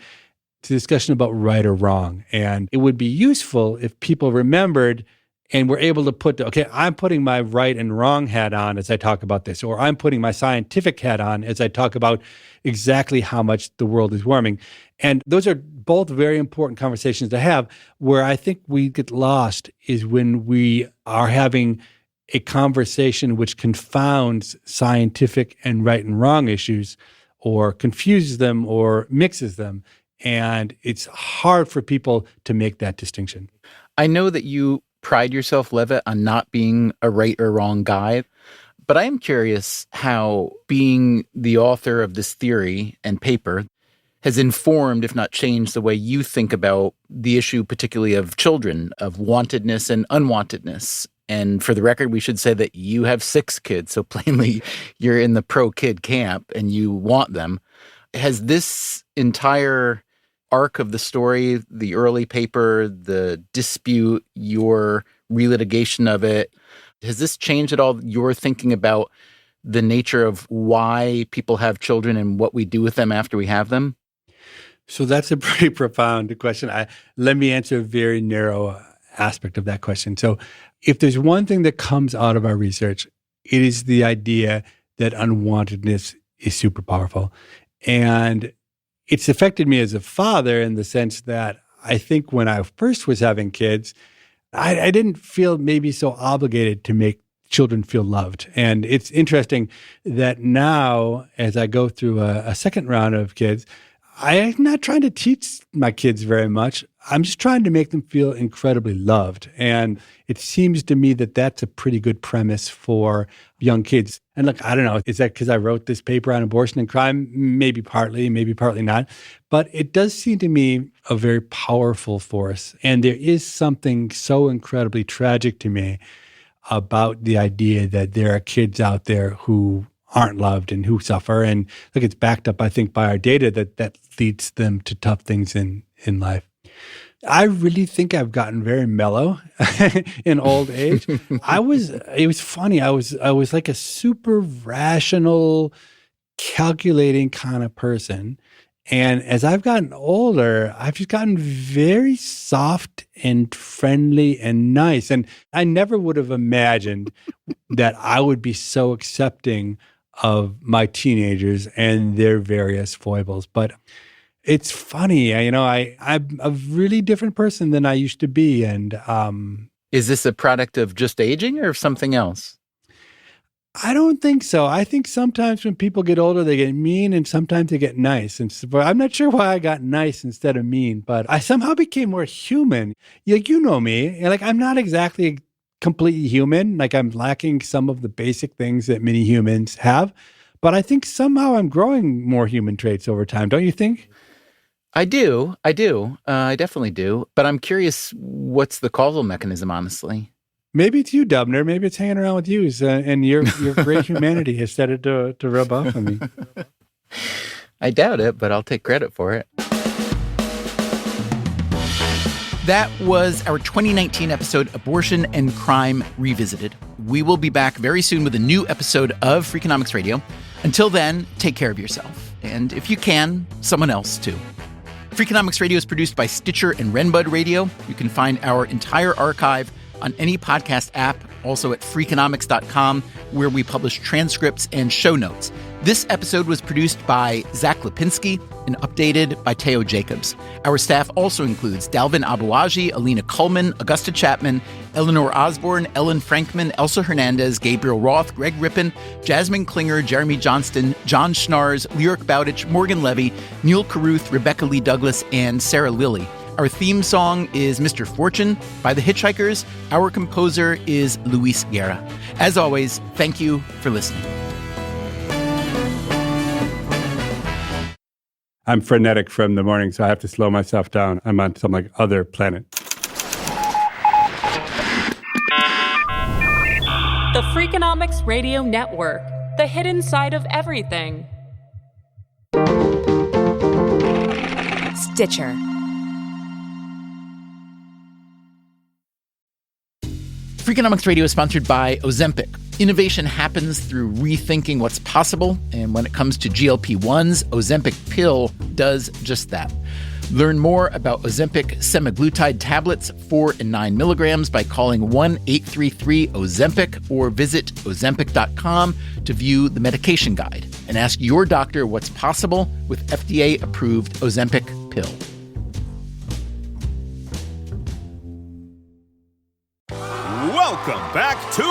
It's a discussion about right or wrong. And it would be useful if people remembered and were able to put, okay, I'm putting my right and wrong hat on as I talk about this, or I'm putting my scientific hat on as I talk about exactly how much the world is warming. And those are both very important conversations to have. Where I think we get lost is when we are having a conversation which confounds scientific and right and wrong issues, or confuses them or mixes them. And it's hard for people to make that distinction. I know that you pride yourself, Levitt, on not being a right or wrong guy, but I am curious how being the author of this theory and paper has informed, if not changed, the way you think about the issue, particularly of children, of wantedness and unwantedness. And for the record, we should say that you have 6 kids, so plainly you're in the pro-kid camp and you want them. Has this entire arc of the story, the early paper, the dispute, your relitigation of it, has this changed at all your thinking about the nature of why people have children and what we do with them after we have them? So that's a pretty profound question. Let me answer a very narrow aspect of that question. So if there's one thing that comes out of our research, it is the idea that unwantedness is super powerful. And it's affected me as a father in the sense that I think when I first was having kids, I didn't feel maybe so obligated to make children feel loved. And it's interesting that now, as I go through a second round of kids, I'm not trying to teach my kids very much. I'm just trying to make them feel incredibly loved. And it seems to me that that's a pretty good premise for young kids. And look, I don't know, is that because I wrote this paper on abortion and crime? Maybe partly not. But it does seem to me a very powerful force. And there is something so incredibly tragic to me about the idea that there are kids out there who aren't loved and who suffer. And look, it's backed up, I think, by our data that leads them to tough things in life. I really think I've gotten very mellow in old age. It was funny. I was like a super rational, calculating kind of person. And as I've gotten older, I've just gotten very soft and friendly and nice. And I never would have imagined that I would be so accepting of my teenagers and their various foibles. But it's funny, I'm a really different person than I used to be. And is this a product of just aging or of something else? I don't think so. I think sometimes when people get older, they get mean and sometimes they get nice. And so, I'm not sure why I got nice instead of mean, but I somehow became more human. You know me, I'm not exactly completely human. I'm lacking some of the basic things that many humans have, but I think somehow I'm growing more human traits over time. Don't you think? I do. I definitely do. But I'm curious, what's the causal mechanism, honestly? Maybe it's you, Dubner. Maybe it's hanging around with you, and your great humanity has started to rub off on me. I doubt it, but I'll take credit for it. That was our 2019 episode, Abortion and Crime Revisited. We will be back very soon with a new episode of Freakonomics Radio. Until then, take care of yourself. And if you can, someone else too. Freakonomics Radio is produced by Stitcher and Renbud Radio. You can find our entire archive on any podcast app, also at Freakonomics.com, where we publish transcripts and show notes. This episode was produced by Zach Lipinski and updated by Teo Jacobs. Our staff also includes Dalvin Abuaji, Alina Kuhlman, Augusta Chapman, Eleanor Osborne, Ellen Frankman, Elsa Hernandez, Gabriel Roth, Greg Rippin, Jasmine Klinger, Jeremy Johnston, John Schnars, Lyric Bowditch, Morgan Levy, Neil Carruth, Rebecca Lee Douglas, and Sarah Lilly. Our theme song is Mr. Fortune by The Hitchhikers. Our composer is Luis Guerra. As always, thank you for listening. I'm frenetic from the morning, so I have to slow myself down. I'm on some other planet. The Freakonomics Radio Network, the hidden side of everything. Stitcher. Freakonomics Radio is sponsored by Ozempic. Innovation happens through rethinking what's possible, and when it comes to GLP-1s, Ozempic pill does just that. Learn more about Ozempic semaglutide tablets, 4 and 9 milligrams, by calling 1-833-OZEMPIC or visit Ozempic.com to view the medication guide and ask your doctor what's possible with FDA-approved Ozempic pill. Welcome back to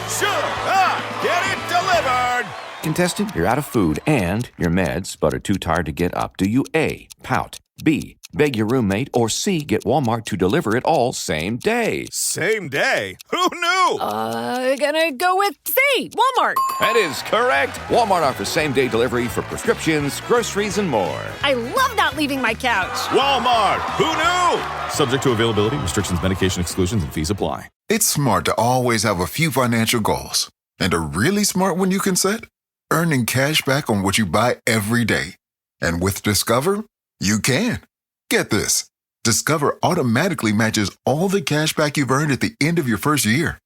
Should I Get It Delivered? Contestant, you're out of food and your meds, but are too tired to get up. Do you A, pout, B, beg your roommate, or C, get Walmart to deliver it all same day? Same day? Who knew? Gonna go with C, Walmart. That is correct. Walmart offers same-day delivery for prescriptions, groceries, and more. I love not leaving my couch. Walmart. Who knew? Subject to availability, restrictions, medication exclusions, and fees apply. It's smart to always have a few financial goals. And a really smart one you can set? Earning cash back on what you buy every day. And with Discover, you can. Get this. Discover automatically matches all the cash back you've earned at the end of your first year.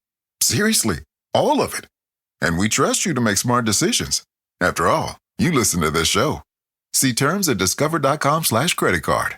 Seriously, all of it. And we trust you to make smart decisions. After all, you listen to this show. See terms at discover.com/credit card.